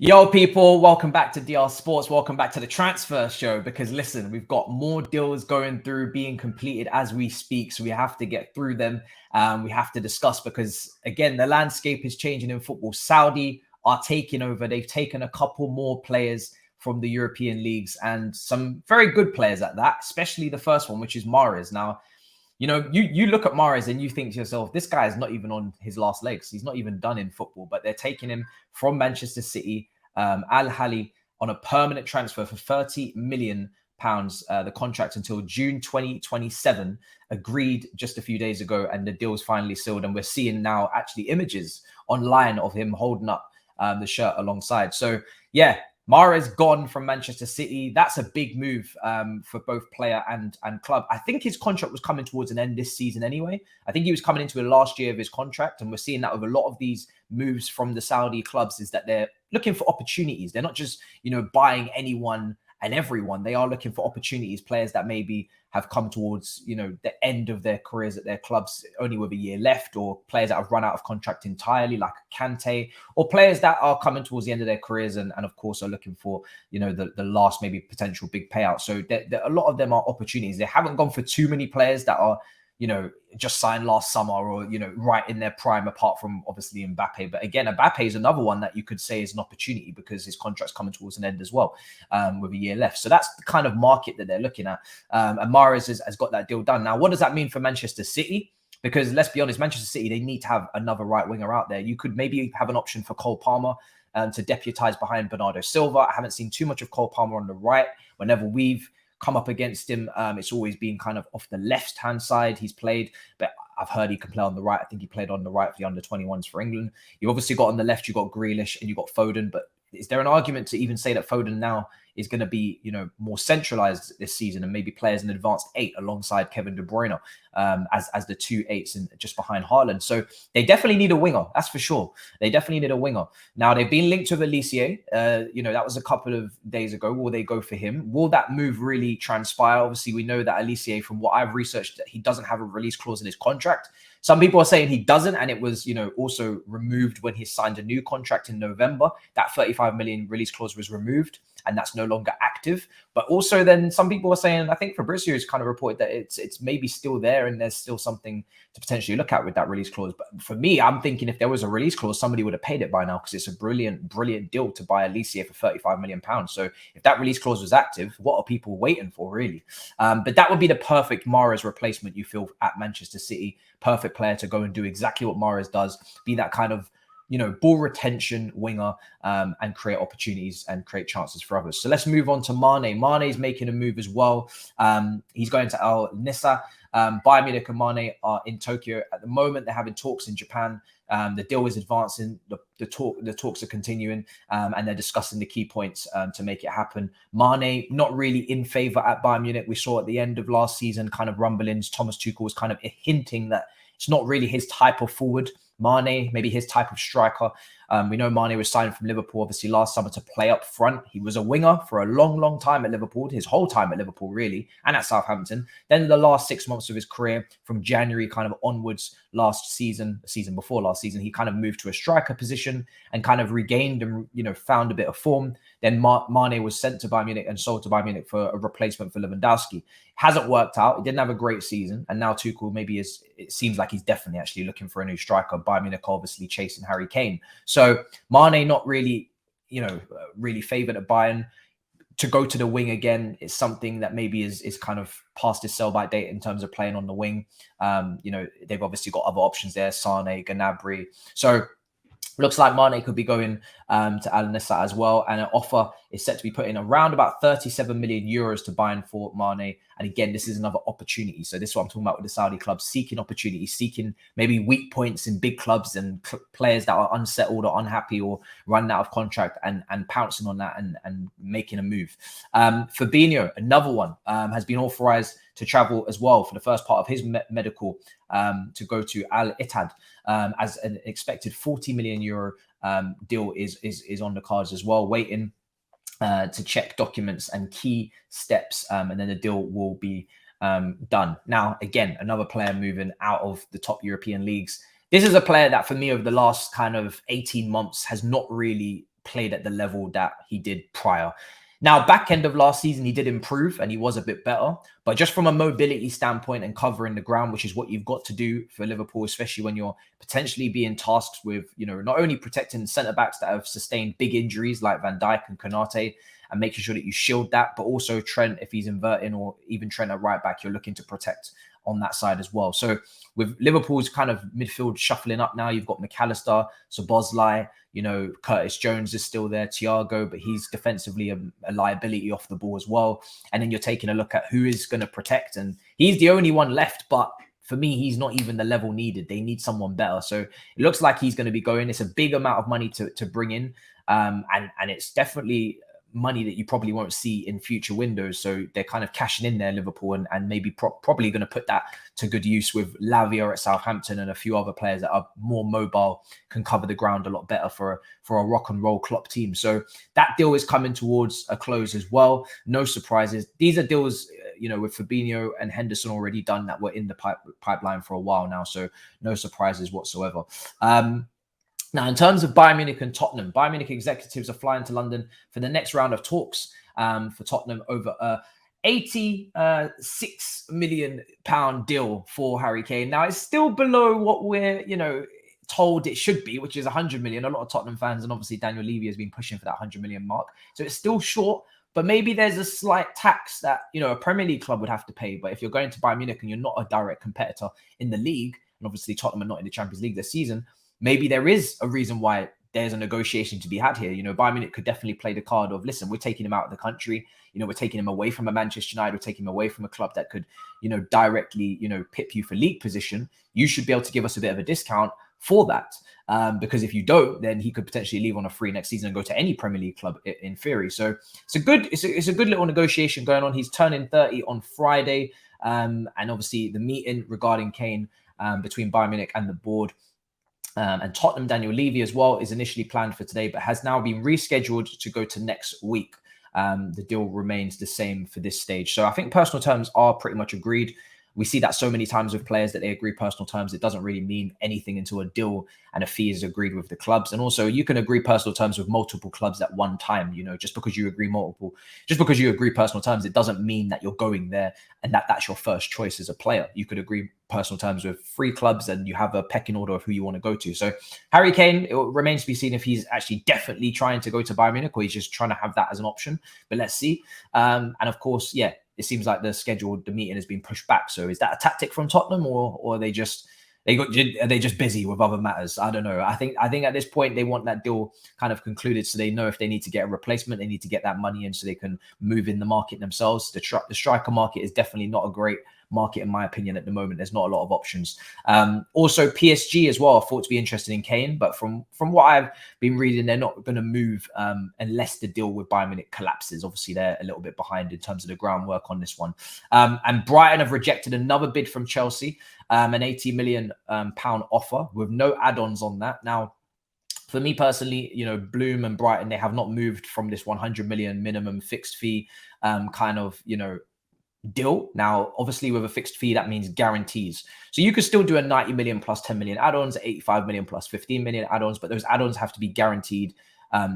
Yo, people, welcome back to DR Sports. Welcome back to the transfer show because listen, we've got more deals going through, being completed as we speak. So we have to get through them. We have to discuss because, again, the landscape is changing in football. Saudi are taking over. They've taken a couple more players from the European leagues and some very good players at that, especially the first one, which is Mahrez. Now, you look at Mahrez and you think to yourself, this guy is not even on his last legs. He's not even done in football, but they're taking him from Manchester City, Ahli, on a permanent transfer for £30 million. The contract until June 2027, agreed just a few days ago, and the deal's finally sealed. And we're seeing now actually images online of him holding up the shirt alongside. So, yeah, Mahrez gone from Manchester City. That's a big move for both player and club. I think his contract was coming towards an end this season anyway. I think he was coming into the last year of his contract, and we're seeing that with a lot of these moves from the Saudi clubs is that they're looking for opportunities. They're not just, buying anyone and everyone. They are looking for opportunities, players that maybe have come towards, the end of their careers at their clubs only with a year left, or players that have run out of contract entirely, like Kante, or players that are coming towards the end of their careers and of course are looking for, the last maybe potential big payout. So a lot of them are opportunities. They haven't gone for too many players that are, just signed last summer or, right in their prime, apart from obviously Mbappe. But again, Mbappe is another one that you could say is an opportunity because his contract's coming towards an end as well, with a year left. So that's the kind of market that they're looking at. And Mahrez has got that deal done. Now, what does that mean for Manchester City? Because let's be honest, Manchester City, they need to have another right winger out there. You could maybe have an option for Cole Palmer to deputise behind Bernardo Silva. I haven't seen too much of Cole Palmer on the right. Whenever we've come up against him, it's always been kind of off the left-hand side he's played, but I've heard he can play on the right. I think he played on the right for the under-21s for England. You've obviously got on the left, you've got Grealish and you've got Foden, but is there an argument to even say that Foden now is going to be, more centralized this season and maybe play as an advanced 8 alongside Kevin De Bruyne as the 2 8s and just behind Haaland? So they definitely need a winger, that's for sure. They definitely need a winger. Now, they've been linked with Alicia. That was a couple of days ago. Will they go for him? Will that move really transpire? Obviously, we know that Alicia, from what I've researched, that he doesn't have a release clause in his contract. Some people are saying he doesn't, and it was, also removed when he signed a new contract in November. That 35 million release clause was removed, and that's no longer active. But also then some people are saying, I think Fabrizio has kind of reported that it's maybe still there and there's still something to potentially look at with that release clause. But for me, I'm thinking if there was a release clause, somebody would have paid it by now, because it's a brilliant deal to buy Alicia for 35 million pounds. So if that release clause was active, what are people waiting for, really? But that would be the perfect Mahrez replacement, you feel, at Manchester City. Perfect player to go and do exactly what Mahrez does, be that kind of, ball retention winger, and create opportunities and create chances for others. So let's move on to Mane. Mane's making a move as well. He's going to Al Nassr. Bayern Munich and Mane are in Tokyo at the moment. They're having talks in Japan. The deal is advancing. The talks are continuing, and they're discussing the key points to make it happen. Mane not really in favour at Bayern Munich. We saw at the end of last season kind of rumblings. Thomas Tuchel was kind of hinting that it's not really his type of forward. Mane, maybe his type of striker. We know Mane was signed from Liverpool, obviously, last summer to play up front. He was a winger for a long time at Liverpool, his whole time at Liverpool, really, and at Southampton. Then the last 6 months of his career, from January kind of onwards last season, season before last season, he kind of moved to a striker position and kind of regained and, found a bit of form. Then Mane was sent to Bayern Munich and sold to Bayern Munich for a replacement for Lewandowski. Hasn't worked out. He didn't have a great season. And now Tuchel it seems like he's definitely actually looking for a new striker. Bayern Munich obviously chasing Harry Kane. So Mane not really, really favoured at Bayern. To go to the wing again is something that maybe is kind of past his sell-by date in terms of playing on the wing. They've obviously got other options there, Sane, Gnabry. So looks like Mane could be going to Al Nassr as well. And an offer is set to be put in around about 37 million euros to Bayern for Mane. And again, this is another opportunity. So this is what I'm talking about with the Saudi clubs, seeking opportunities, seeking maybe weak points in big clubs and players that are unsettled or unhappy or running out of contract and pouncing on that and making a move. Fabinho, another one, has been authorized to travel as well for the first part of his medical to go to Al Ittihad, as an expected 40 million euro deal is on the cards as well, waiting to check documents and key steps, and then the deal will be done. Now, again, another player moving out of the top European leagues. This is a player that for me over the last kind of 18 months has not really played at the level that he did prior. Now, back end of last season, he did improve and he was a bit better. But just from a mobility standpoint and covering the ground, which is what you've got to do for Liverpool, especially when you're potentially being tasked with, not only protecting centre-backs that have sustained big injuries like Van Dijk and Konate and making sure that you shield that, but also Trent, if he's inverting, or even Trent at right back, you're looking to protect on that side as well. So with Liverpool's kind of midfield shuffling up now, you've got McAllister, Szoboszlai, Curtis Jones is still there, Thiago, but he's defensively a liability off the ball as well. And then you're taking a look at who is going to protect, and he's the only one left, but for me, he's not even the level needed. They need someone better. So it looks like he's going to be going. It's a big amount of money to bring in, and it's definitely money that you probably won't see in future windows. So they're kind of cashing in there, Liverpool, and maybe probably going to put that to good use with Lavia at Southampton and a few other players that are more mobile, can cover the ground a lot better for a rock and roll Klopp team. So that deal is coming towards a close as well. No surprises. These are deals, with Fabinho and Henderson already done, that were in the pipeline for a while now. So no surprises whatsoever. Now, in terms of Bayern Munich and Tottenham, Bayern Munich executives are flying to London for the next round of talks for Tottenham over a £86 million deal for Harry Kane. Now, it's still below what we're, told it should be, which is 100 million. A lot of Tottenham fans, and obviously Daniel Levy, has been pushing for that 100 million mark. So it's still short, but maybe there's a slight tax that, a Premier League club would have to pay. But if you're going to Bayern Munich and you're not a direct competitor in the league, and obviously Tottenham are not in the Champions League this season, maybe there is a reason why there's a negotiation to be had here. Bayern Munich could definitely play the card of, listen, we're taking him out of the country. We're taking him away from a Manchester United. We're taking him away from a club that could, directly, pip you for league position. You should be able to give us a bit of a discount for that. Because if you don't, then he could potentially leave on a free next season and go to any Premier League club in theory. So it's a good little negotiation going on. He's turning 30 on Friday. And obviously the meeting regarding Kane between Bayern Munich and the board, and Tottenham, Daniel Levy as well, is initially planned for today, but has now been rescheduled to go to next week. The deal remains the same for this stage. So I think personal terms are pretty much agreed. We see that so many times with players that they agree personal terms. It doesn't really mean anything until a deal and a fee is agreed with the clubs. And also you can agree personal terms with multiple clubs at one time. Just because you agree personal terms, it doesn't mean that you're going there and that's your first choice as a player. You could agree personal terms with 3 clubs and you have a pecking order of who you want to go to. So Harry Kane, it remains to be seen if he's actually definitely trying to go to Bayern Munich or he's just trying to have that as an option. But let's see. And of course, it seems like the meeting has been pushed back. So is that a tactic from Tottenham, or are they just busy with other matters? I don't know. I think at this point they want that deal kind of concluded, so they know if they need to get a replacement, they need to get that money in so they can move in the market themselves. The striker market is definitely not a great market in my opinion at the moment. There's not a lot of options. Also PSG as well are thought to be interested in Kane, but from what I've been reading, they're not going to move unless the deal with Bayern Munich collapses. Obviously they're a little bit behind in terms of the groundwork on this one. And Brighton have rejected another bid from Chelsea, an £80 million offer with no add-ons on that. Now, for me personally, Bloom and Brighton, they have not moved from this 100 million minimum fixed fee deal. Now, obviously with a fixed fee, that means guarantees. So you could still do a 90 million plus 10 million add-ons, 85 million plus 15 million add-ons, but those add-ons have to be guaranteed.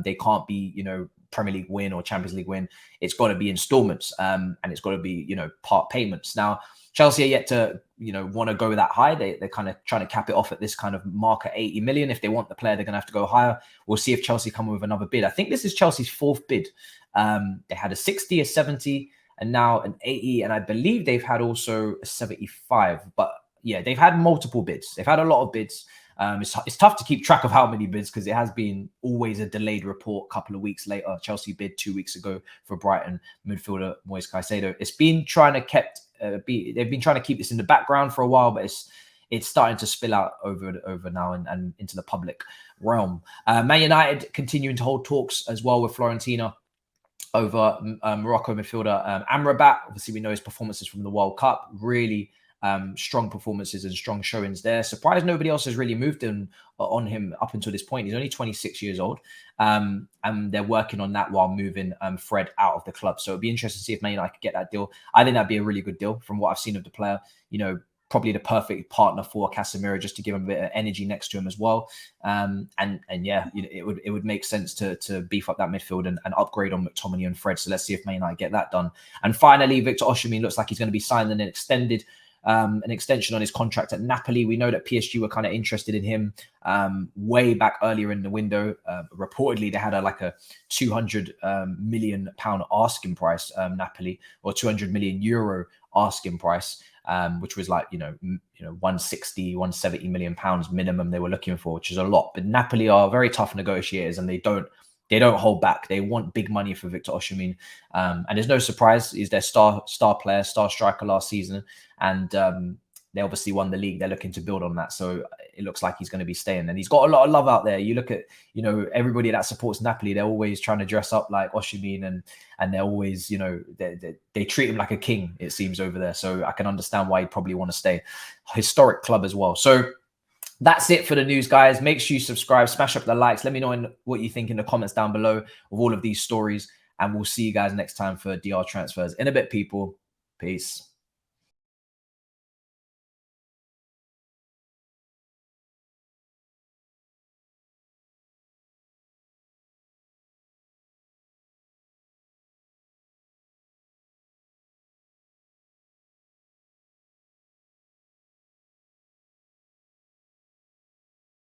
They can't be, Premier League win or Champions League win. It's got to be installments, and it's got to be, part payments. Now, Chelsea are yet to, want to go that high. They're kind of trying to cap it off at this kind of mark at 80 million. If they want the player, they're going to have to go higher. We'll see if Chelsea come with another bid. I think this is Chelsea's 4th bid. They had a 60, a 70, and now an 80. And I believe they've had also a 75. But yeah, they've had multiple bids. They've had a lot of bids. It's tough to keep track of how many bids because it has been always a delayed report. A couple of weeks later, Chelsea bid 2 weeks ago for Brighton midfielder Moise Caicedo. It's been trying to they've been trying to keep this in the background for a while, but it's starting to spill out over now and into the public realm. Man United continuing to hold talks as well with Fiorentina over Morocco midfielder Amrabat. Obviously, we know his performances from the World Cup, really strong performances and strong showings there. Surprised nobody else has really moved on him up until this point. He's only 26 years old, and they're working on that while moving Fred out of the club. So it'd be interesting to see if Man United could get that deal. I think that'd be a really good deal from what I've seen of the player. probably the perfect partner for Casemiro, just to give him a bit of energy next to him as well. And yeah, it would make sense to beef up that midfield and upgrade on McTominay and Fred. So let's see if Man United get that done. And finally, Victor Osimhen looks like he's going to be signing an extension on his contract at Napoli. We know that PSG were kind of interested in him way back earlier in the window. Reportedly, they had a 200 million pound asking price, Napoli, or 200 million euro asking price, which was 160, 170 million pounds minimum they were looking for, which is a lot. But Napoli are very tough negotiators, and they don't hold back. They want big money for Victor Osimhen, and there's no surprise. He's their star player, star striker last season, and they obviously won the league. They're looking to build on that, so it looks like he's going to be staying. And he's got a lot of love out there. You look at everybody that supports Napoli, they're always trying to dress up like Osimhen, and they're always they treat him like a king, it seems, over there. So I can understand why he'd probably want to stay. Historic club as well. So that's it for the news, guys. Make sure you subscribe, smash up the likes. Let me know what you think in the comments down below of all of these stories. And we'll see you guys next time for DR Transfers. In a bit, people. Peace.